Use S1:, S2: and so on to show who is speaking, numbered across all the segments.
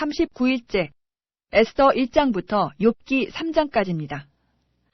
S1: 39일째 에스더 1장부터 욥기 3장까지입니다.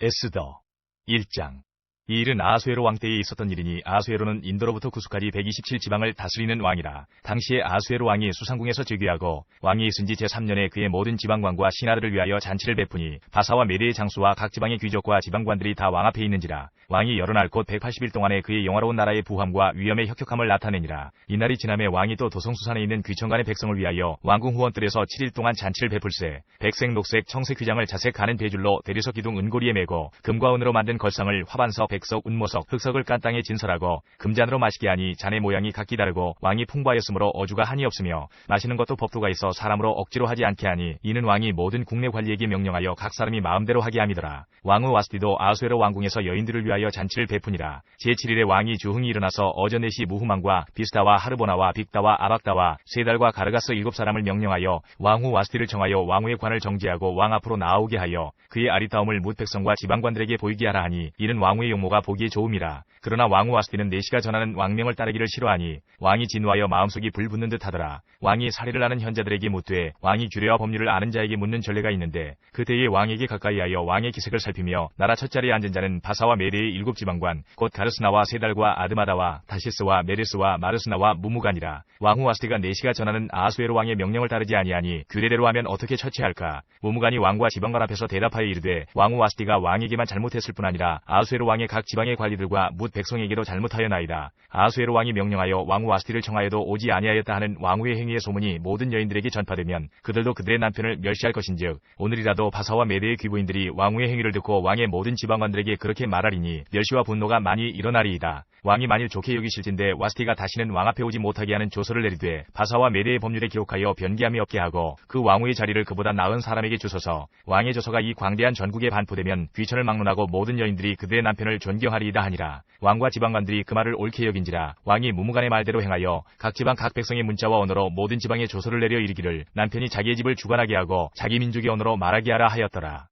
S2: 에스더 1장. 이 일은 아수에로 왕 때에 있었던 일이니 아수에로는 인도로부터 구스까지 127지방을 다스리는 왕이라. 당시에 아수에로 왕이 수상궁에서 즉위하고 왕이 있은 지 제3년에 그의 모든 지방관과 신하들을 위하여 잔치를 베푸니 바사와 메대의 장수와 각 지방의 귀족과 지방관들이 다 왕 앞에 있는지라. 왕이 여러 날 곧 180일 동안에 그의 영화로운 나라의 부함과 위엄의 혁혁함을 나타내니라. 이날이 지남에 왕이 또 도성수산에 있는 귀천간의 백성을 위하여 왕궁 후원들에서 7일 동안 잔치를 베풀세. 백색, 녹색, 청색 휘장을 자색 가는 배줄로 대리석 기둥 은고리에 메고 금과 은으로 만든 걸상을 화반석, 백석, 운모석, 흑석을 깐 땅에 진설하고 금잔으로 마시게 하니 잔의 모양이 각기 다르고 왕이 풍부하였으므로 어주가 한이 없으며 마시는 것도 법도가 있어 사람으로 억지로 하지 않게 하니 이는 왕이 모든 국내 관리에게 명령하여 각 사람이 마음대로 하게 함이더라. 왕후 와스디도 아수에로 왕궁에서 여인들을 위하여 잔치를 베푸니라. 제7일에 왕이 주흥이 일어나서 어저넷이 무후만과 비스다와 하르보나와 빅다와 아박다와 세달과 가르가스 7사람을 명령하여 왕후 와스디를 청하여 왕후의 관을 정지하고 왕 앞으로 나아오게 하여 그의 아리따움을 뭇 백성과 지방관들에게 보이게 하라 하니 이는 왕후의 용모가 보기에 좋음이라. 그러나 왕후 와스디는 내시가 전하는 왕명을 따르기를 싫어하니 왕이 진노하여 마음속이 불붙는 듯 하더라. 왕이 살해를 하는 현자들에게 묻되 왕이 규례와 법률을 아는 자에게 묻는 전례가 있는데 그때에 왕에게 가까이하여 왕의 기색을 살피며 나라 첫자리에 앉은 자는 바사와 메대의 7지방관 곧 가르스나와 세달과 아드마다와 다시스와 메르스와 마르스나와 무무간이라. 왕후 와스디가 내시가 전하는 아수에로 왕의 명령을 따르지 아니하니 규례대로 하면 어떻게 처치할까. 무무간이 왕과 지방관 앞에서 대답하여 이르되 왕후 와스디가 왕에게만 잘못했을 뿐 아니라 아수에로 왕의 각 지방의 관리들과 뭇 백성에게도 잘못하여나이다. 아수에로 왕이 명령하여 왕후 와스디를 청하여도 오지 아니하였다 하는 왕후의 행위의 소문이 모든 여인들에게 전파되면 그들도 그들의 남편을 멸시할 것인즉 오늘이라도 바사와 메대의 귀부인들이 왕후의 행위를 듣고 왕의 모든 지방관들에게 그렇게 말하리니 멸시와 분노가 많이 일어나리이다. 왕이 만일 좋게 여기실진데 와스디가 다시는 왕 앞에 오지 못하게 하는 조서를 내리되 바사와 메대의 법률에 기록하여 변기함이 없게 하고 그 왕후의 자리를 그보다 나은 사람에게 주소서. 왕의 조서가 이 광대한 전국에 반포되면 귀천을 막론하고 모든 여인들이 그들의 남편을 존경하리이다 하니라. 왕과 지방관들이 그 말을 옳게 여긴지라. 왕이 무무간의 말대로 행하여 각 지방 각 백성의 문자와 언어로 모든 지방에 조서를 내려 이르기를 남편이 자기의 집을 주관하게 하고 자기 민족의 언어로 말하게 하라 하였더라.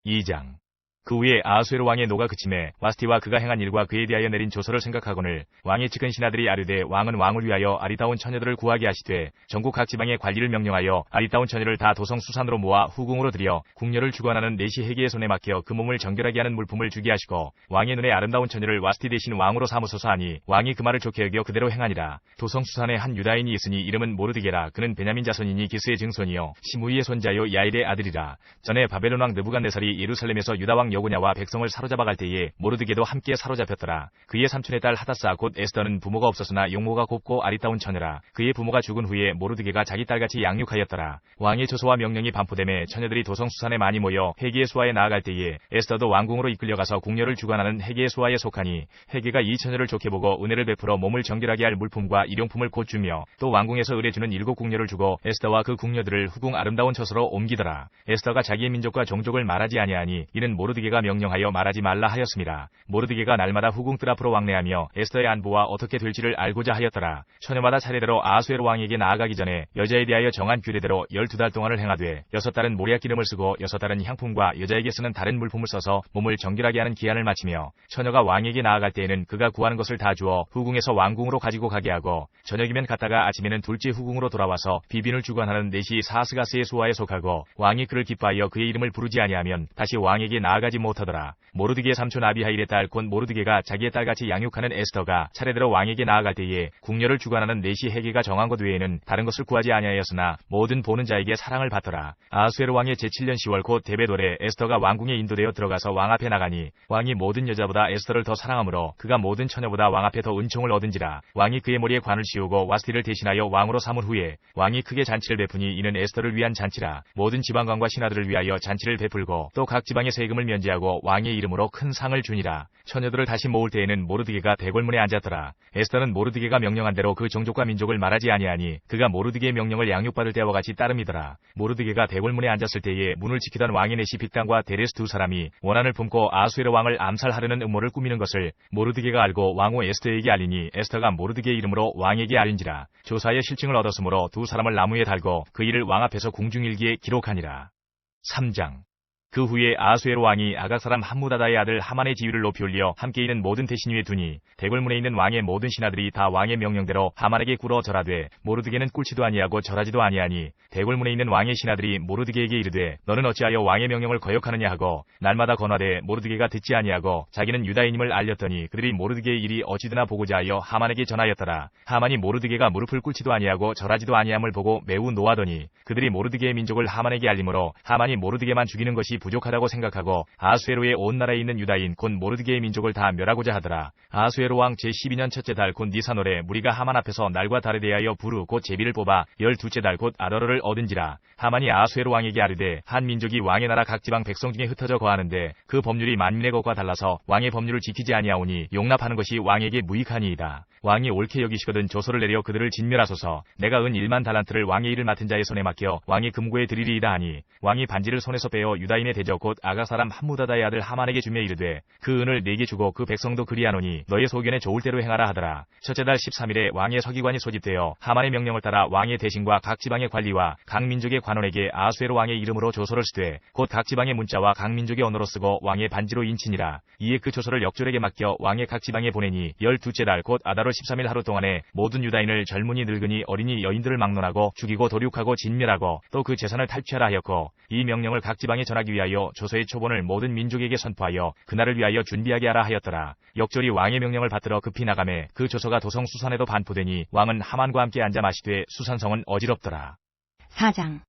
S2: 2장. 그 후에 아수에로 왕의 노가 그침에 와스디와 그가 행한 일과 그에 대하여 내린 조서를 생각하거늘 왕의 측은 신하들이 아뢰되 왕은 왕을 위하여 아리따운 처녀들을 구하게 하시되 전국 각 지방의 관리를 명령하여 아리따운 처녀를 다 도성 수산으로 모아 후궁으로 들여 궁녀를 주관하는 내시 헤게의 손에 맡겨 그 몸을 정결하게 하는 물품을 주게 하시고 왕의 눈에 아름다운 처녀를 와스디 대신 왕으로 삼으소서 하니 왕이 그 말을 좋게 여겨 그대로 행하니라. 도성 수산에 한 유다인이 있으니 이름은 모르드게라. 그는 베냐민 자손이니 기스의 증손이요 시므이의 손자요 야일의 아들이라. 전에 바벨론 왕 느부갓네살이 예루살렘에서 유다 왕 여고냐와 백성을 사로잡아 갈 때에 모르드게도 함께 사로잡혔더라. 그의 삼촌의 딸 하다사 곧 에스더는 부모가 없었으나 용모가 곱고 아리따운 처녀라. 그의 부모가 죽은 후에 모르드게가 자기 딸같이 양육하였더라. 왕의 조서와 명령이 반포되매 처녀들이 도성수산에 많이 모여 헤게의 수하에 나아갈 때에 에스더도 왕궁으로 이끌려가서 궁녀를 주관하는 헤게의 수하에 속하니 헤게가 이 처녀를 좋게 보고 은혜를 베풀어 몸을 정결하게 할 물품과 일용품을 곧 주며 또 왕궁에서 의뢰주는 7궁녀를 주고 에스더와 그 궁녀들을 후궁 아름다운 처소로 옮기더라. 에스더가 자기의 민족과 종족을 말하지 아니하니 이는 모르드게가 명령하여 말하지 말라 하였습니다. 모르드게가 날마다 후궁 뜰 앞으로 왕래하며 에스더의 안보와 어떻게 될지를 알고자 하였더라. 처녀마다 차례대로 아수에로 왕에게 나아가기 전에 여자에 대하여 정한 규례대로 12달 동안을 행하되 6달은 모략 기름을 쓰고 6달은 향품과 여자에게 쓰는 다른 물품을 써서 몸을 정결하게 하는 기한을 마치며 처녀가 왕에게 나아갈 때에는 그가 구하는 것을 다 주어 후궁에서 왕궁으로 가지고 가게 하고 저녁이면 갔다가 아침에는 둘째 후궁으로 돌아와서 비빈을 주관하는 내시 사스가스의 수하에 속하고 왕이 그를 기뻐하여 그의 이름을 부르지 아니하면 다시 왕에게 나아가지 못하더라. 모르드게의 삼촌 아비하일의 딸 곧 모르드게가 자기의 딸같이 양육하는 에스더가 차례대로 왕에게 나아갈 때에 궁녀를 주관하는 내시 헤게가 정한 것 외에는 다른 것을 구하지 아니하였으나 모든 보는 자에게 사랑을 받더라. 아수에로 왕의 제7년 10월 곧 데베돌에 에스더가 왕궁에 인도되어 들어가서 왕 앞에 나가니 왕이 모든 여자보다 에스더를 더 사랑하므로 그가 모든 처녀보다 왕 앞에 더 은총을 얻은지라. 왕이 그의 머리에 관을 씌우고 와스디를 대신하여 왕으로 삼은 후에 왕이 크게 잔치를 베푸니 이는 에스더를 위한 잔치라. 모든 지방관과 신하들을 위하여 잔치를 베풀고 또 각 지방의 세금을 면제하고 왕의 이름으로 큰 상을 주니라. 처녀들을 다시 모을 때에는 모르드게가 대궐문에 앉았더라. 에스더는 모르드게가 명령한 대로 그 종족과 민족을 말하지 아니하니 그가 모르드게의 명령을 양육받을 때와 같이 따름이더라. 모르드게가 대궐문에 앉았을 때에 문을 지키던 왕의 내시 빅단과 데레스 2사람이 원한을 품고 아수에로 왕을 암살하려는 음모를 꾸미는 것을 모르드게가 알고 왕후 에스더에게 알리니 에스더가 모르드게의 이름으로 왕에게 알린지라. 조사의 실증을 얻었으므로 2사람을 나무에 달고 그 일을 왕 앞에서 궁중일기에 기록하니라. 3장. 그 후에 아수에로 왕이 아각 사람 함무다다의 아들 하만의 지위를 높이 올려 함께 있는 모든 대신 위에 두니 대궐문에 있는 왕의 모든 신하들이 다 왕의 명령대로 하만에게 굴어 절하되 모르드게는 꿇지도 아니하고 절하지도 아니하니 대궐문에 있는 왕의 신하들이 모르드게에게 이르되 너는 어찌하여 왕의 명령을 거역하느냐 하고 날마다 권하되 모르드게가 듣지 아니하고 자기는 유다인임을 알렸더니 그들이 모르드게의 일이 어찌되나 보고자 하여 하만에게 전하였더라. 하만이 모르드게가 무릎을 꿇지도 아니하고 절하지도 아니함을 보고 매우 노하더니 그들이 모르드게의 민족을 하만에게 알림으로 하만이 모르드게만 죽이는 것이 부족하다고 생각하고 아수에로의 온 나라에 있는 유다인 곧 모르드게의 민족을 다 멸하고자 하더라. 아수에로 왕 제12년 첫째 달 곧 니산월에 무리가 하만 앞에서 날과 달에 대하여 부르 곧 제비를 뽑아 12째 달 곧 아더러를 얻은지라. 하만이 아수에로 왕에게 아르되 한 민족이 왕의 나라 각 지방 백성 중에 흩어져 거하는데 그 법률이 만민의 것과 달라서 왕의 법률을 지키지 아니하오니 용납하는 것이 왕에게 무익하니이다. 왕이 옳게 여기시거든 조서를 내려 그들을 진멸하소서. 내가 은 1만 달란트를 왕의 일을 맡은 자의 손에 맡겨 왕의 금고에 드리리이다 하니 왕이 반지를 손에서 빼어 유다인의 대적 곧 아각 사람 함무다다의 아들 하만에게 주며 이르되 그 은을 네게 주고 그 백성도 그리하노니 너의 소견에 좋을 대로 행하라 하더라. 첫째 달 13일에 왕의 서기관이 소집되어 하만의 명령을 따라 왕의 대신과 각 지방의 관리와 각 민족의 관원에게 아수에로 왕의 이름으로 조서를 쓰되 곧 각 지방의 문자와 각 민족의 언어로 쓰고 왕의 반지로 인치니라. 이에 그 조서를 역졸에게 맡겨 왕의 각 지방에 보내니 12째 달 곧 아다로 13일 하루 동안에 모든 유다인을 젊은이 늙은이 어린이 여인들을 막론하고 죽이고 도륙하고 진멸하고 또 그 재산을 탈취하라 하였고 이 명령을 각 지방에 전하기 위하여 조서의 초본을 모든 민족에게 선포하여 그날을 위하여 준비하게 하라 하였더라. 역졸이 왕의 명령을 받들어 급히 나가매 그 조서가 도성 수산에도 반포되니 왕은 하만과 함께 앉아 마시되 수산성은 어지럽더라.
S3: 4장.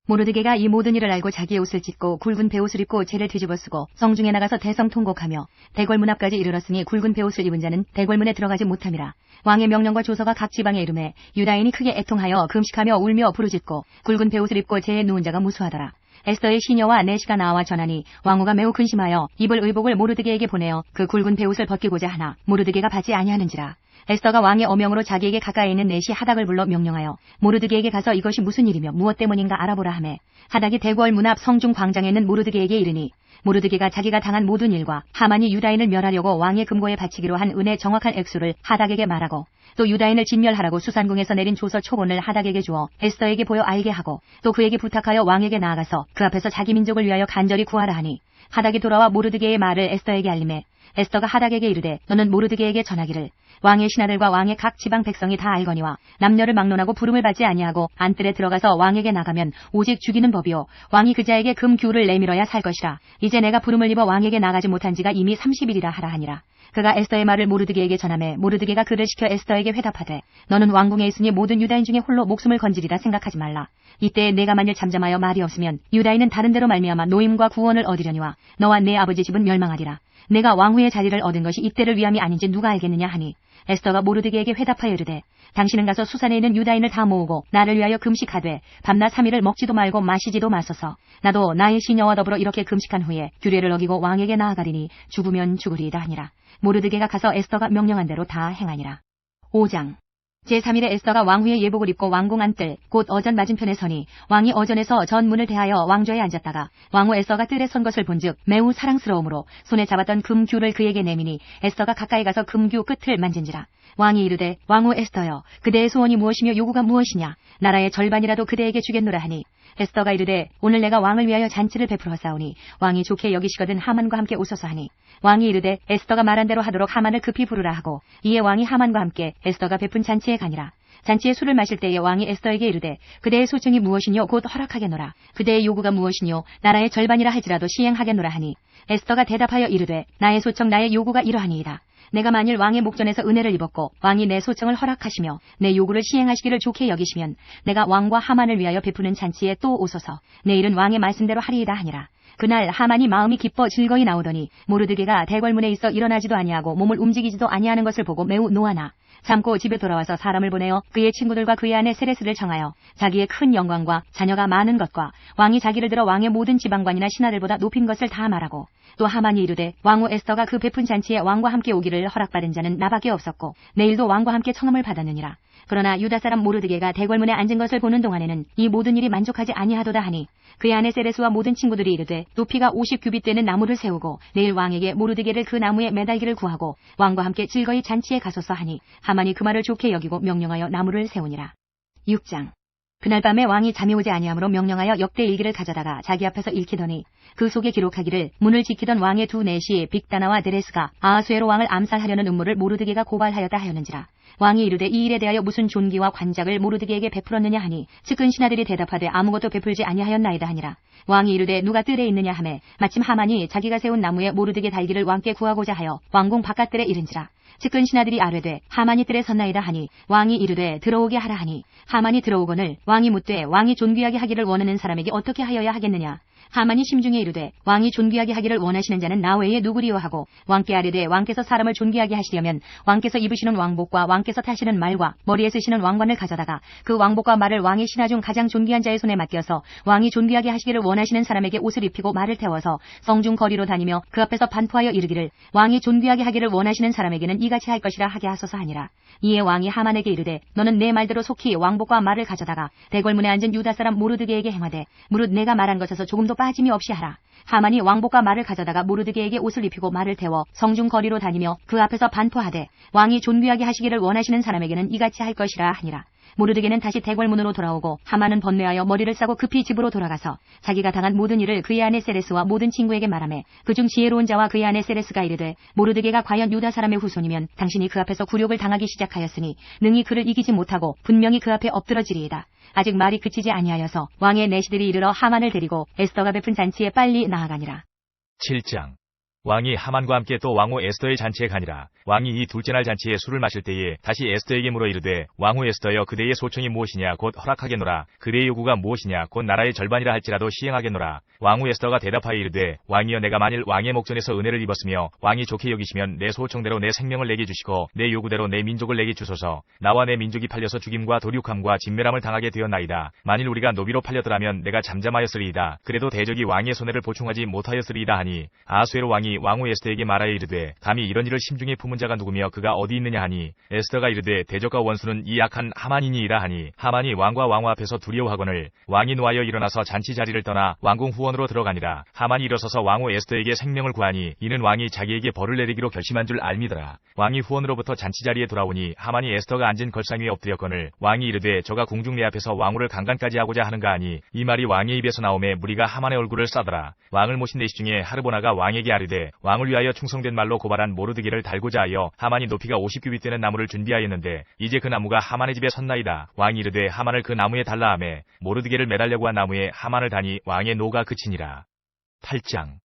S3: 모르드게가 이 모든 일을 알고 자기의 옷을 찢고 굵은 베옷을 입고 채를 뒤집어 쓰고 성중에 나가서 대성 통곡하며 대궐문 앞까지 이르렀으니 굵은 베옷을 입은 자는 대궐문에 들어가지 못함이라. 왕의 명령과 조서가 각 지방에 이르매 유다인이 크게 애통하여 금식하며 울며 부르짖고 굵은 베옷을 입고 채에 누운 자가 무수하더라. 에스더의 시녀와 내시가 나와 전하니 왕후가 매우 근심하여 입을 의복을 모르드게에게 보내어 그 굵은 베옷을 벗기고자 하나 모르드게가 받지 아니하는지라. 에스더가 왕의 어명으로 자기에게 가까이 있는 내시 하닥을 불러 명령하여 모르드게에게 가서 이것이 무슨 일이며 무엇 때문인가 알아보라 하매 하닥이 대궐 문 앞 성중 광장에 있는 모르드게에게 이르니 모르드게가 자기가 당한 모든 일과 하만이 유다인을 멸하려고 왕의 금고에 바치기로 한 은의 정확한 액수를 하닥에게 말하고 또 유다인을 진멸하라고 수산궁에서 내린 조서 초본을 하닥에게 주어 에스더에게 보여 알게 하고 또 그에게 부탁하여 왕에게 나아가서 그 앞에서 자기 민족을 위하여 간절히 구하라 하니 하닥이 돌아와 모르드게의 말을 에스더에게 알림해 에스더가 하닥에게 이르되 너는 모르드게에게 전하기를 왕의 신하들과 왕의 각 지방 백성이 다 알거니와 남녀를 막론하고 부름을 받지 아니하고 안뜰에 들어가서 왕에게 나가면 오직 죽이는 법이요 왕이 그자에게 금규를 내밀어야 살 것이라. 이제 내가 부름을 입어 왕에게 나가지 못한 지가 이미 30일이라 하라 하니라. 그가 에스더의 말을 모르드게에게 전하매 모르드게가 그를 시켜 에스더에게 회답하되 너는 왕궁에 있으니 모든 유다인 중에 홀로 목숨을 건지리라 생각하지 말라. 이때에 내가 만일 잠잠하여 말이 없으면 유다인은 다른 데로 말미암아 노임과 구원을 얻으려니와 너와 내 아버지 집은 멸망하리라. 내가 왕후의 자리를 얻은 것이 이때를 위함이 아닌지 누가 알겠느냐 하니 에스더가 모르드게에게 회답하여 이르되 당신은 가서 수산에 있는 유다인을 다 모으고 나를 위하여 금식하되 밤낮 3일을 먹지도 말고 마시지도 마소서. 나도 나의 시녀와 더불어 이렇게 금식한 후에 규례를 어기고 왕에게 나아가리니 죽으면 죽으리이다 하니라. 모르드게가 가서 에스더가 명령한 대로 다 행하니라. 5장. 제3일에 에스더가 왕후의 예복을 입고 왕궁 안뜰 곧 어전 맞은편에 서니 왕이 어전에서 전문을 대하여 왕좌에 앉았다가 왕후 에스더가 뜰에 선 것을 본즉 매우 사랑스러움으로 손에 잡았던 금규를 그에게 내미니 에스더가 가까이 가서 금규 끝을 만진지라. 왕이 이르되 왕후 에스더여 그대의 소원이 무엇이며 요구가 무엇이냐. 나라의 절반이라도 그대에게 주겠노라 하니 에스더가 이르되 오늘 내가 왕을 위하여 잔치를 베풀었사오니 왕이 좋게 여기시거든 하만과 함께 오소서 하니 왕이 이르되 에스더가 말한 대로 하도록 하만을 급히 부르라 하고 이에 왕이 하만과 함께 에스더가 베푼 잔치에 가니라. 잔치에 술을 마실 때에 왕이 에스더에게 이르되 그대의 소청이 무엇이뇨 곧 허락하겠노라. 그대의 요구가 무엇이뇨 나라의 절반이라 할지라도 시행하겠노라 하니 에스더가 대답하여 이르되 나의 소청 나의 요구가 이러하니이다. 내가 만일 왕의 목전에서 은혜를 입었고 왕이 내 소청을 허락하시며 내 요구를 시행하시기를 좋게 여기시면 내가 왕과 하만을 위하여 베푸는 잔치에 또 오소서. 내일은 왕의 말씀대로 하리이다 하니라. 그날 하만이 마음이 기뻐 즐거이 나오더니 모르드게가 대궐문에 있어 일어나지도 아니하고 몸을 움직이지도 아니하는 것을 보고 매우 노하나 참고 집에 돌아와서 사람을 보내어 그의 친구들과 그의 아내 세레스를 청하여 자기의 큰 영광과 자녀가 많은 것과 왕이 자기를 들어 왕의 모든 지방관이나 신하들보다 높인 것을 다 말하고 또 하만이 이르되 왕후 에스더가 그 베푼 잔치에 왕과 함께 오기를 허락받은 자는 나밖에 없었고 내일도 왕과 함께 청함을 받았느니라. 그러나 유다 사람 모르드게가 대궐문에 앉은 것을 보는 동안에는 이 모든 일이 만족하지 아니하도다 하니 그의 아내 세레스와 모든 친구들이 이르되 높이가 50규빗 되는 나무를 세우고 내일 왕에게 모르드게를 그 나무에 매달기를 구하고 왕과 함께 즐거이 잔치에 가소서 하니 하만이 그 말을 좋게 여기고 명령하여 나무를 세우니라. 6장. 그날 밤에 왕이 잠이 오지 아니하므로 명령하여 역대 일기를 가져다가 자기 앞에서 읽히더니 그 속에 기록하기를 문을 지키던 왕의 두 내시 빅다나와 데레스가 아하수에로 왕을 암살하려는 음모를 모르드게가 고발하였다 하였는지라. 왕이 이르되 이 일에 대하여 무슨 존귀와 관작을 모르드게에게 베풀었느냐 하니 측근 신하들이 대답하되 아무것도 베풀지 아니하였나이다 하니라. 왕이 이르되 누가 뜰에 있느냐 하매 마침 하만이 자기가 세운 나무에 모르드게 달기를 왕께 구하고자 하여 왕궁 바깥뜰에 이른지라. 측근 신하들이 아뢰되 하만이 뜰에 섰나이다 하니 왕이 이르되 들어오게 하라 하니 하만이 들어오거늘 왕이 묻되 왕이 존귀하게 하기를 원하는 사람에게 어떻게 하여야 하겠느냐. 하만이 심중에 이르되 왕이 존귀하게 하기를 원하시는 자는 나 외에 누구리요 하고 왕께 아뢰되 왕께서 사람을 존귀하게 하시려면 왕께서 입으시는 왕복과 왕께서 타시는 말과 머리에 쓰시는 왕관을 가져다가 그 왕복과 말을 왕의 신하 중 가장 존귀한 자의 손에 맡겨서 왕이 존귀하게 하시기를 원하시는 사람에게 옷을 입히고 말을 태워서 성중 거리로 다니며 그 앞에서 반포하여 이르기를 왕이 존귀하게 하기를 원하시는 사람에게는 이같이 할 것이라 하게 하소서 하니라. 이에 왕이 하만에게 이르되 너는 내 말대로 속히 왕복과 말을 가져다가 대궐문에 앉은 유다 사람 모르드게에게 행하되 무릇 내가 말한 것에서 조금도 빠짐이 없이 하라. 하만이 왕복과 말을 가져다가 모르드게에게 옷을 입히고 말을 태워 성중 거리로 다니며 그 앞에서 반포하되 왕이 존귀하게 하시기를 원하시는 사람에게는 이같이 할 것이라 하니라. 모르드게는 다시 대궐문으로 돌아오고 하만은 번뇌하여 머리를 싸고 급히 집으로 돌아가서 자기가 당한 모든 일을 그의 아내 세레스와 모든 친구에게 말하매 그중 지혜로운 자와 그의 아내 세레스가 이르되 모르드게가 과연 유다 사람의 후손이면 당신이 그 앞에서 굴욕을 당하기 시작하였으니 능히 그를 이기지 못하고 분명히 그 앞에 엎드러지리이다. 아직 말이 그치지 아니하여서 왕의 내시들이 이르러 하만을 데리고 에스더가 베푼 잔치에 빨리 나아가니라.
S2: 7장. 왕이 하만과 함께 또 왕후 에스더의 잔치에 가니라. 왕이 이 둘째 날 잔치에 술을 마실 때에 다시 에스더에게 물어 이르되 왕후 에스더여 그대의 소청이 무엇이냐 곧 허락하겠노라. 그대의 요구가 무엇이냐 곧 나라의 절반이라 할지라도 시행하겠노라. 왕후 에스더가 대답하여 이르되 왕이여 내가 만일 왕의 목전에서 은혜를 입었으며 왕이 좋게 여기시면 내 소청대로 내 생명을 내게 주시고 내 요구대로 내 민족을 내게 주소서. 나와 내 민족이 팔려서 죽임과 도륙함과 진멸함을 당하게 되었나이다. 만일 우리가 노비로 팔려더라면 내가 잠잠하였으리이다. 그래도 대적이 왕의 손해를 보충하지 못하였으리이다 하니 아하수에로 왕이 왕후 에스더에게 말하여 이르되 감히 이런 일을 심중에 품은 자가 누구며 그가 어디 있느냐 하니 에스더가 이르되 대적과 원수는 이 약한 하만이니이다 하니 하만이 왕과 왕후 앞에서 두려워하거늘 왕이 노하여 일어나서 잔치 자리를 떠나 왕궁 후원으로 들어가니라. 하만이 일어서서 왕후 에스더에게 생명을 구하니 이는 왕이 자기에게 벌을 내리기로 결심한 줄 알미더라. 왕이 후원으로부터 잔치 자리에 돌아오니 하만이 에스더가 앉은 걸상 위에 엎드렸거늘 왕이 이르되 저가 궁중 내 앞에서 왕후를 강간까지 하고자 하는가 하니 이 말이 왕의 입에서 나오매 무리가 하만의 얼굴을 싸더라. 왕을 모신 내시 중에 하르보나가 왕에게 아뢰되 왕을 위하여 충성된 말로 고발한 모르드게를 달고자 하여 하만이 높이가 50규빗 되는 나무를 준비하였는데 이제 그 나무가 하만의 집에 섰나이다. 왕이 이르되 하만을 그 나무에 달라 하매 모르드게를 매달려고 한 나무에 하만을 다니 왕의 노가 그치니라. 8장.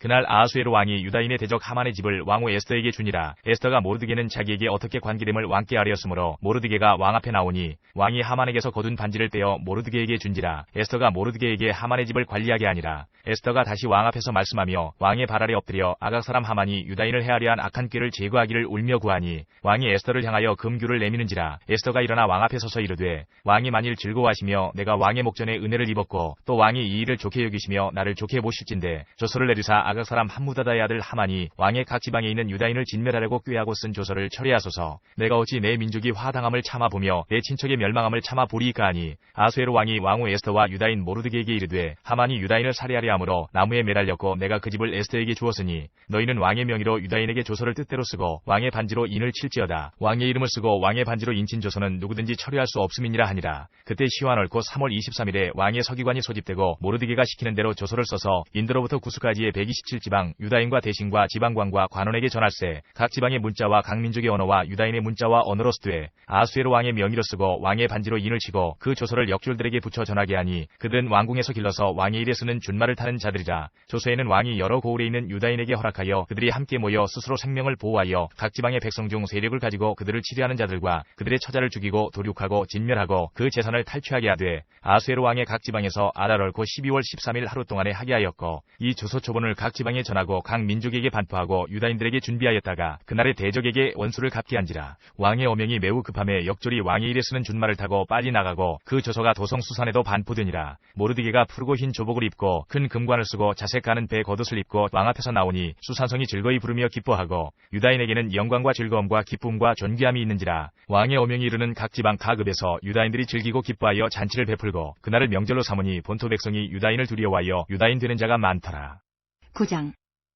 S2: 그날 아하수에로 왕이 유다인의 대적 하만의 집을 왕후 에스더에게 주니라. 에스더가 모르드게는 자기에게 어떻게 관계됨을 왕께 아뢰었으므로 모르드게가 왕 앞에 나오니 왕이 하만에게서 거둔 반지를 떼어 모르드게에게 준지라. 에스더가 모르드게에게 하만의 집을 관리하게 하니라. 에스더가 다시 왕 앞에서 말씀하며 왕의 발 아래 엎드려 아각 사람 하만이 유다인을 해하려한 악한 꾀를 제거하기를 울며 구하니 왕이 에스더를 향하여 금규를 내미는지라. 에스더가 일어나 왕 앞에 서서 이르되 왕이 만일 즐거워하시며 내가 왕의 목전에 은혜를 입었고 또 왕이 이 일을 좋게 여기시며 나를 좋게 보실진대 조서를 내리사 아각 사람 함무다다의 아들 하만이 왕의 각 지방에 있는 유다인을 진멸하려고 꾀하고 쓴 조서를 철회하소서. 내가 어찌 내 민족이 화당함을 참아보며 내 친척의 멸망함을 참아보리이까 하니 아하수에로 왕이 왕후 에스더와 유다인 모르드게에게 이르되 하만이 유다인을 살해하려 함으로 나무에 매달렸고 내가 그 집을 에스더에게 주었으니 너희는 왕의 명의로 유다인에게 조서를 뜻대로 쓰고 왕의 반지로 인을 칠지어다. 왕의 이름을 쓰고 왕의 반지로 인친 조서는 누구든지 철회할 수 없음이니라 하니라. 그때 시환 얽고 3월 23일에 왕의 서기관이 소집되고 모르드게가 시키는 대로 조서를 써서 인도로부터 구스까지의 127지방 유다인과 대신과 지방관과 관원에게 전할세. 각 지방의 문자와 각 민족의 언어와 유다인의 문자와 언어로 쓰되 아하수에로 왕의 명의로 쓰고 왕의 반지로 인을 치고 그 조서를 역졸들에게 붙여 전하게 하니 그들은 왕궁에서 길러서 왕의 일에 쓰는 준말을 타는 자들이라. 조서에는 왕이 여러 고을에 있는 유다인에게 허락하여 그들이 함께 모여 스스로 생명을 보호하여 각 지방의 백성 중 세력을 가지고 그들을 치료하는 자들과 그들의 처자를 죽이고 도륙하고 진멸하고 그 재산을 탈취하게 하되 아하수에로 왕의 각 지방에서 아달 얽고 12월 13일 하루 동안에 하게 하였고 이 조서 초본을 각 지방에 전하고 각 민족에게 반포하고 유다인들에게 준비하였다가 그날의 대적에게 원수를 갚게 한지라. 왕의 어명이 매우 급함에 역졸이 왕의 일에 쓰는 준말을 타고 빨리 나가고 그 조서가 도성 수산에도 반포되니라. 모르드게가 푸르고 흰 조복을 입고 큰 금관을 쓰고 자색 가는 배 겉옷을 입고 왕 앞에서 나오니 수산성이 즐거이 부르며 기뻐하고 유다인에게는 영광과 즐거움과 기쁨과 존귀함이 있는지라. 왕의 어명이 이르는 각 지방 각 읍에서 유다인들이 즐기고 기뻐하여 잔치를 베풀고 그날을 명절로 삼으니 본토 백성이 유다인을 두려워하여 유다인 되는 자가 많더라.
S3: 9장.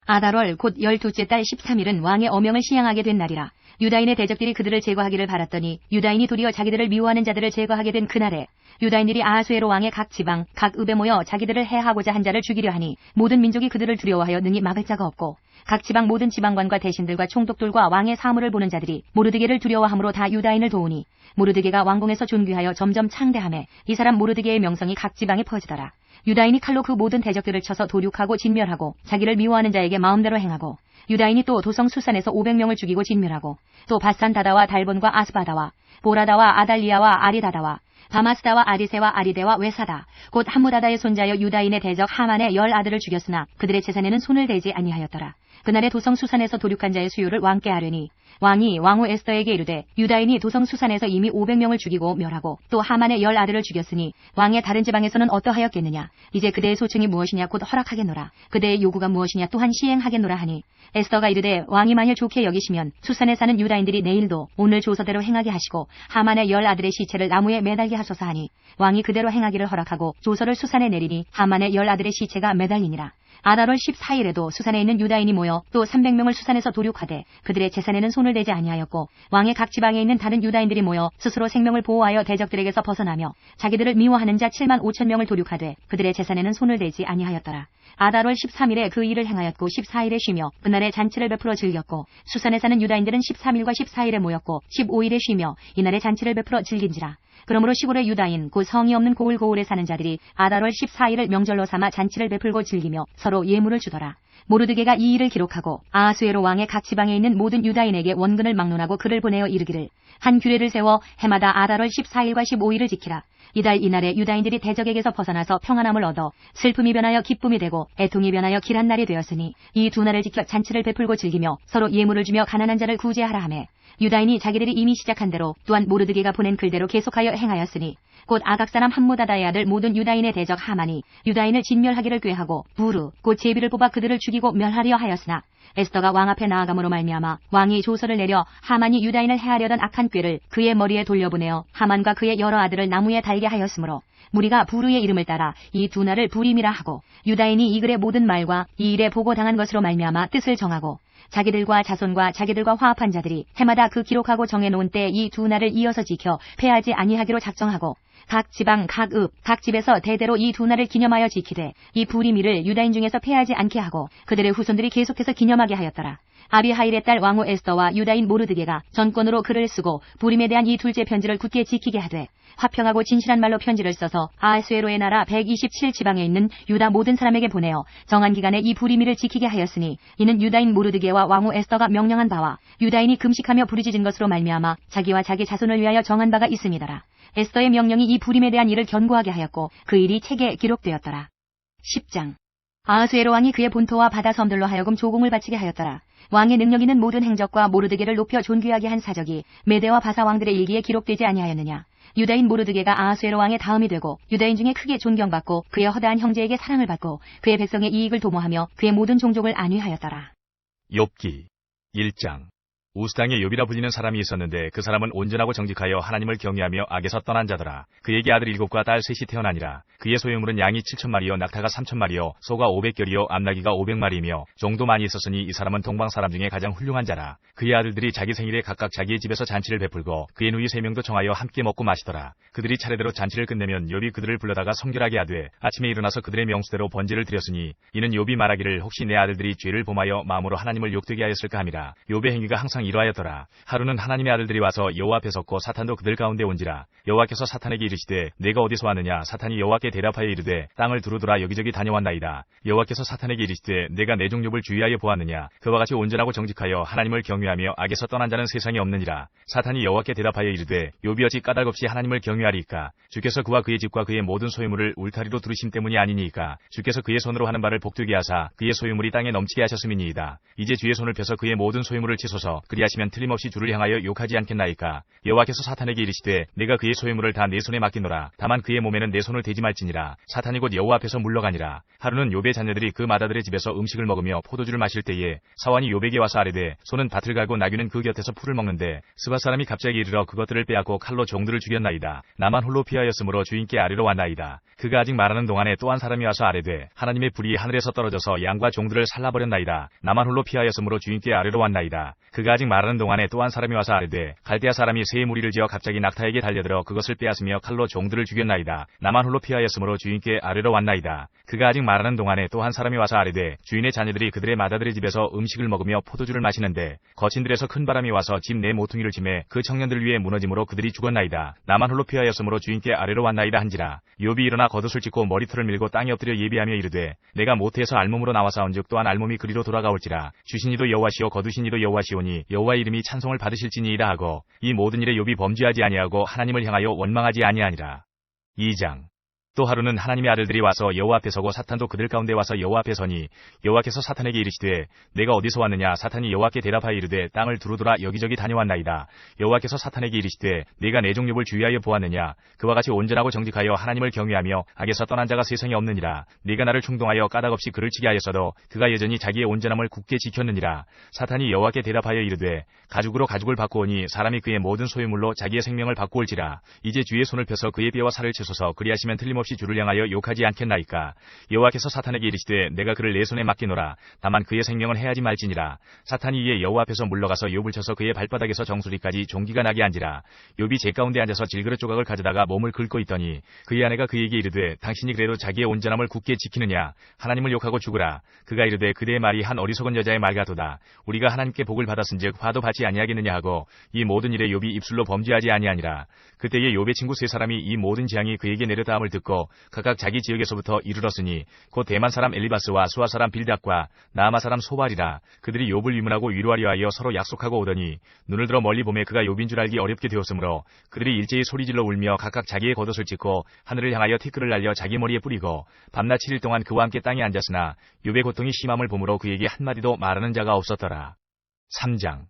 S3: 아달월 곧 12째 달 13일은 왕의 어명을 시행하게 된 날이라. 유다인의 대적들이 그들을 제거하기를 바랐더니 유다인이 도리어 자기들을 미워하는 자들을 제거하게 된 그날에 유다인들이 아하수에로 왕의 각 지방, 각 읍에 모여 자기들을 해하고자 한 자를 죽이려 하니 모든 민족이 그들을 두려워하여 능히 막을 자가 없고 각 지방 모든 지방관과 대신들과 총독들과 왕의 사물을 보는 자들이 모르드게를 두려워함으로 다 유다인을 도우니 모르드게가 왕궁에서 존귀하여 점점 창대하매 이 사람 모르드게의 명성이 각 지방에 퍼지더라. 유다인이 칼로 그 모든 대적들을 쳐서 도륙하고 진멸하고 자기를 미워하는 자에게 마음대로 행하고 유다인이 또 도성 수산에서 500명을 죽이고 진멸하고 또 바산 다다와 달본과 아스바다와 보라다와 아달리아와 아리다다와 바마스다와 아리세와 아리데와 외사다 곧 함무다다의 손자여 유다인의 대적 하만의 10 아들을 죽였으나 그들의 재산에는 손을 대지 아니하였더라. 그날에 도성 수산에서 도륙한 자의 수요를 왕께 아뢰니 왕이 왕후 에스더에게 이르되 유다인이 도성 수산에서 이미 500명을 죽이고 멸하고 또 하만의 10 아들을 죽였으니 왕의 다른 지방에서는 어떠하였겠느냐. 이제 그대의 소청이 무엇이냐 곧 허락하겠노라. 그대의 요구가 무엇이냐 또한 시행하겠노라 하니 에스더가 이르되 왕이 만일 좋게 여기시면 수산에 사는 유다인들이 내일도 오늘 조서대로 행하게 하시고 하만의 10 아들의 시체를 나무에 매달게 하소서 하니 왕이 그대로 행하기를 허락하고 조서를 수산에 내리니 하만의 10 아들의 시체가 매달리니라. 아달월 14일에도 수산에 있는 유다인이 모여 또 300명을 수산에서 도륙하되 그들의 재산에는 손을 대지 아니하였고 왕의 각 지방에 있는 다른 유다인들이 모여 스스로 생명을 보호하여 대적들에게서 벗어나며 자기들을 미워하는 자 7만 5천 명을 도륙하되 그들의 재산에는 손을 대지 아니하였더라. 아달월 13일에 그 일을 행하였고 14일에 쉬며 그날에 잔치를 베풀어 즐겼고 수산에 사는 유다인들은 13일과 14일에 모였고 15일에 쉬며 이날에 잔치를 베풀어 즐긴지라. 그러므로 시골의 유다인 곧 성이 없는 고을고을에 사는 자들이 아달월 14일을 명절로 삼아 잔치를 베풀고 즐기며 서로 예물을 주더라. 모르드게가 이 일을 기록하고 아하수에로 왕의 각 지방에 있는 모든 유다인에게 원근을 막론하고 글을 보내어 이르기를 한 규례를 세워 해마다 아달월 14일과 15일을 지키라. 이달 이날에 유다인들이 대적에게서 벗어나서 평안함을 얻어 슬픔이 변하여 기쁨이 되고 애통이 변하여 길한 날이 되었으니 이 두 날을 지켜 잔치를 베풀고 즐기며 서로 예물을 주며 가난한 자를 구제하라 하매 유다인이 자기들이 이미 시작한 대로 또한 모르드게가 보낸 글대로 계속하여 행하였으니 곧 아각 사람 함무다다의 아들 모든 유다인의 대적 하만이 유다인을 진멸하기를 꾀하고 부르 곧 제비를 뽑아 그들을 죽이고 멸하려 하였으나 에스더가 왕 앞에 나아감으로 말미암아 왕이 조서를 내려 하만이 유다인을 해하려던 악한 꾀를 그의 머리에 돌려보내어 하만과 그의 여러 아들을 나무에 달게 하였으므로 무리가 부르의 이름을 따라 이 두 날을 부림이라 하고 유다인이 이 글의 모든 말과 이 일에 보고당한 것으로 말미암아 뜻을 정하고 자기들과 자손과 자기들과 화합한 자들이 해마다 그 기록하고 정해놓은 때에 이 두 날을 이어서 지켜 패하지 아니하기로 작정하고 각 지방, 각 읍, 각 집에서 대대로 이 두 날을 기념하여 지키되 이 부림일을 유다인 중에서 패하지 않게 하고 그들의 후손들이 계속해서 기념하게 하였더라. 아비하일의 딸 왕후 에스더와 유다인 모르드게가 전권으로 글을 쓰고 부림에 대한 이 둘째 편지를 굳게 지키게 하되 화평하고 진실한 말로 편지를 써서 아하수에로의 나라 127지방에 있는 유다 모든 사람에게 보내어 정한 기간에 이 부림일을 지키게 하였으니 이는 유다인 모르드게와 왕후 에스더가 명령한 바와 유다인이 금식하며 부르짖은 것으로 말미암아 자기와 자기 자손을 위하여 정한 바가 있음이더라. 에스더의 명령이 이 부림에 대한 일을 견고하게 하였고 그 일이 책에 기록되었더라. 10장 아하수에로 왕이 그의 본토와 바다 섬들로 하여금 조공을 바치게 하였더라. 왕의 능력 있는 모든 행적과 모르드게를 높여 존귀하게 한 사적이 메대와 바사 왕들의 일기에 기록되지 아니하였느냐. 유다인 모르드게가 아하수에로 왕의 다음이 되고 유다인 중에 크게 존경받고 그의 허다한 형제에게 사랑을 받고 그의 백성의 이익을 도모하며 그의 모든 종족을 안위하였더라.
S2: 욥기 1장 우스당의 욥이라 불리는 사람이 있었는데 그 사람은 온전하고 정직하여 하나님을 경외하며 악에서 떠난 자더라. 그에게 아들 7과 딸 3이 태어나니라. 그의 소유물은 양이 7,000마리요 낙타가 3,000마리요 소가 500결이요 암나기가 500마리이며 종도 많이 있었으니 이 사람은 동방 사람 중에 가장 훌륭한 자라. 그의 아들들이 자기 생일에 각각 자기의 집에서 잔치를 베풀고 그의 누이 3명도 정하여 함께 먹고 마시더라. 그들이 차례대로 잔치를 끝내면 욥이 그들을 불러다가 성결하게 하되 아침에 일어나서 그들의 명수대로 번제를 드렸으니 이는 욥이 말하기를 혹시 내 아들들이 죄를 범하여 마음으로 하나님을 욕되게 하였을까 함이라. 욥의 행위가 항상 이러하였더라. 하루는 하나님의 아들들이 와서 여호와 앞에 섰고 사탄도 그들 가운데 온지라. 여호와께서 사탄에게 이르시되 내가 어디서 왔느냐. 사탄이 여호와께 대답하여 이르되 땅을 두루두라 여기저기 다녀왔나이다. 여호와께서 사탄에게 이르시되 내가 내 종 욥을 주의하여 보았느냐. 그와 같이 온전하고 정직하여 하나님을 경외하며 악에서 떠난 자는 세상에 없느니라. 사탄이 여호와께 대답하여 이르되 욥이 어찌 까닭없이 하나님을 경외하리이까. 주께서 그와 그의 집과 그의 모든 소유물을 울타리로 두르심 때문이 아니니이까. 주께서 그의 손으로 하는 바를 복되게 하사 그의 소유물이 땅에 넘치게 하셨음이니이다. 이제 주의 손을 펴서 그의 모든 소유물을 치소서. 그리하시면 틀림없이 주를 향하여 욕하지 않겠나이까. 여호와께서 사탄에게 이르시되 내가 그의 소유물을 다 내 손에 맡기노라. 다만 그의 몸에는 내 손을 대지 말지니라. 사탄이 곧 여호와 앞에서 물러가니라. 하루는 욥의 자녀들이 그 마다들의 집에서 음식을 먹으며 포도주를 마실 때에 사환이 욥에게 와서 아뢰되 소는 밭을 갈고 나귀는 그 곁에서 풀을 먹는데 스바 사람이 갑자기 이르러 그것들을 빼앗고 칼로 종들을 죽였나이다. 나만 홀로 피하였으므로 주인께 아뢰러 왔나이다. 그가 아직 말하는 동안에 또 한 사람이 와서 아뢰되 하나님의 불이 하늘에서 떨어져서 양과 종들을 살라버렸나이다. 나만 홀로 피하였으므로 주인께 아뢰러 왔나이다. 그가 아직 아직 말하는 동안에 또 한 사람이 와서 아뢰되 갈대아 사람이 새 무리를 지어 갑자기 낙타에게 달려들어 그것을 빼앗으며 칼로 종들을 죽였나이다. 나만 홀로 피하였으므로 주인께 아뢰러 왔나이다. 그가 아직 말하는 동안에 또 한 사람이 와서 아뢰되 주인의 자녀들이 그들의 맏아들의 집에서 음식을 먹으며 포도주를 마시는데 거친들에서 큰 바람이 와서 집 내 모퉁이를 치매 그 청년들 위에 무너짐으로 그들이 죽었나이다. 나만 홀로 피하였으므로 주인께 아뢰러 왔나이다 한지라. 욥이 일어나 겉옷을 찢고 머리털을 밀고 땅에 엎드려 예비하며 이르되 내가 모태에서 알몸으로 나와사온즉 또한 알몸이 그리로 돌아가올지라. 주신 이도 여호와시오 거두신 이도 여호와시오니 여호와의 이름이 찬송을 받으실지니이다 하고 이 모든 일에 욥이 범죄하지 아니하고 하나님을 향하여 원망하지 아니하니라. 2장. 또 하루는 하나님의 아들들이 와서 여호와 앞에 서고 사탄도 그들 가운데 와서 여호와 앞에 서니 여호와께서 사탄에게 이르시되 내가 어디서 왔느냐. 사탄이 여호와께 대답하여 이르되 땅을 두루돌아 여기저기 다녀왔나이다. 여호와께서 사탄에게 이르시되 네가 내 종 욥을 주의하여 보았느냐. 그와 같이 온전하고 정직하여 하나님을 경외하며 악에서 떠난 자가 세상에 없느니라. 네가 나를 충동하여 까닭없이 그를 치게 하였어도 그가 여전히 자기의 온전함을 굳게 지켰느니라. 사탄이 여호와께 대답하여 이르되 가죽으로 가죽을 바꾸오니 사람이 그의 모든 소유물로 자기의 생명을 바꾸올지라. 이제 주의 손을 펴서 그의 뼈와 살을 치소서. 그리하시면 틀림없이 주를 향하여 욕하지 않겠나이까. 여호와께서 사탄에게 이르시되 내가 그를 내 손에 맡기노라. 다만 그의 생명은 해하지 말지니라. 사탄이 이에 여호와 앞에서 물러가서 욥을 쳐서 그의 발바닥에서 정수리까지 종기가 나게 한지라. 욥이 제 가운데 앉아서 질그릇 조각을 가져다가 몸을 긁고 있더니 그의 아내가 그에게 이르되 당신이 그래도 자기의 온전함을 굳게 지키느냐. 하나님을 욕하고 죽으라. 그가 이르되 그대의 말이 한 어리석은 여자의 말 같도다. 우리가 하나님께 복을 받았은즉 화도 받지 아니하겠느냐 하고 이 모든 일에 욥이 입술로 범죄하지 아니하니라. 그때에 욥의 친구 세 사람이 이 모든 재앙이 그에게 내려다함을 듣고 각각 자기 지역에서부터 이르렀으니 곧 대만 사람 엘리바스와 수아 사람 빌닷과 나아마 사람 소발이라. 그들이 욥을 위문하고 위로하려 하여 서로 약속하고 오더니 눈을 들어 멀리 보매 그가 욥인 줄 알기 어렵게 되었으므로 그들이 일제히 소리질러 울며 각각 자기의 겉옷을 찢고 하늘을 향하여 티끌을 날려 자기 머리에 뿌리고 밤낮 7일 동안 그와 함께 땅에 앉았으나 욥의 고통이 심함을 보므로 그에게 한마디도 말하는 자가 없었더라. 3장.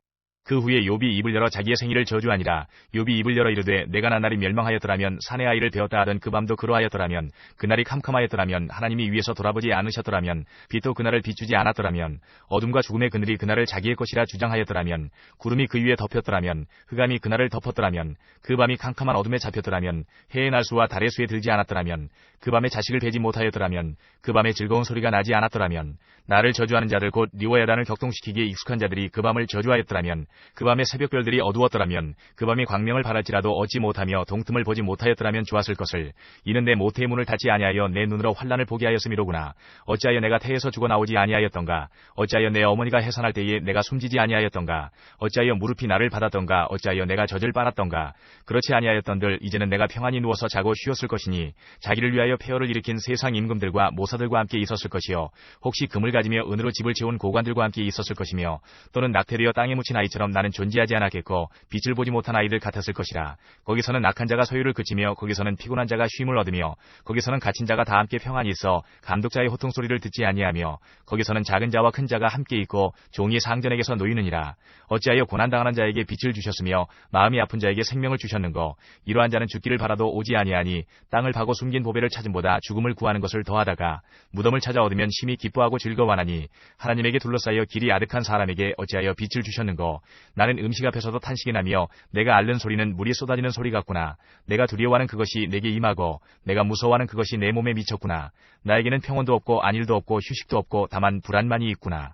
S2: 그 후에 욥이 입을 열어 자기의 생일을 저주하니라. 욥이 입을 열어 이르되 내가 나날이 멸망하였더라면 산의 아이를 되었다 하던 그 밤도 그러하였더라면 그날이 캄캄하였더라면 하나님이 위에서 돌아보지 않으셨더라면 빛도 그날을 비추지 않았더라면 어둠과 죽음의 그늘이 그날을 자기의 것이라 주장하였더라면 구름이 그 위에 덮였더라면 흑암이 그날을 덮었더라면 그 밤이 캄캄한 어둠에 잡혔더라면 해의 날수와 달의 수에 들지 않았더라면 그 밤에 자식을 베지 못하였더라면 그 밤에 즐거운 소리가 나지 않았더라면 나를 저주하는 자들 곧 리워야단을 격동시키기에 익숙한 자들이 그 밤을 저주하였더라면 그 밤에 새벽별들이 어두웠더라면 그 밤이 광명을 바랄지라도 얻지 못하며 동틈을 보지 못하였더라면 좋았을 것을. 이는 내 모태의 문을 닫지 아니하여 내 눈으로 환난을 보게 하였음이로구나. 어찌하여 내가 태에서 죽어나오지 아니하였던가. 어찌하여 내 어머니가 해산할 때에 내가 숨지지 아니하였던가. 어찌하여 무릎이 나를 받았던가. 어찌하여 내가 젖을 빨았던가. 그렇지 아니하였던들 이제는 내가 평안히 누워서 자고 쉬었을 것이니 자기를 위하여 폐허를 일으킨 세상 임금들과 모사들과 함께 있었을 것이요 혹시 금을 가지며 은으로 집을 채운 고관들과 함께 있었을 것이며 또는 낙태되어 땅에 묻힌 아이처럼 나는 존재하지 않았겠고 빛을 보지 못한 아이들 같았을 것이라. 거기서는 악한 자가 소유를 그치며 거기서는 피곤한 자가 쉼을 얻으며 거기서는 갇힌 자가 다 함께 평안히 있어 감독자의 호통소리를 듣지 아니하며 거기서는 작은 자와 큰 자가 함께 있고 종이 상전에게서 놓이느니라. 어찌하여 고난당하는 자에게 빛을 주셨으며 마음이 아픈 자에게 생명을 주셨는고. 이러한 자는 죽기를 바라도 오지 아니하니 땅을 파고 숨긴 보배를 찾음보다 죽음을 구하는 것을 더하다가 무덤을 찾아 얻으면 심히 기뻐하고 즐거워하나니 하나님에게 둘러싸여 길이 아득한 사람에게 어찌하여 빛을 주셨는고. 나는 음식 앞에서도 탄식이 나며 내가 앓는 소리는 물이 쏟아지는 소리 같구나. 내가 두려워하는 그것이 내게 임하고 내가 무서워하는 그것이 내 몸에 미쳤구나. 나에게는 평온도 없고 안일도 없고 휴식도 없고 다만 불안만이 있구나.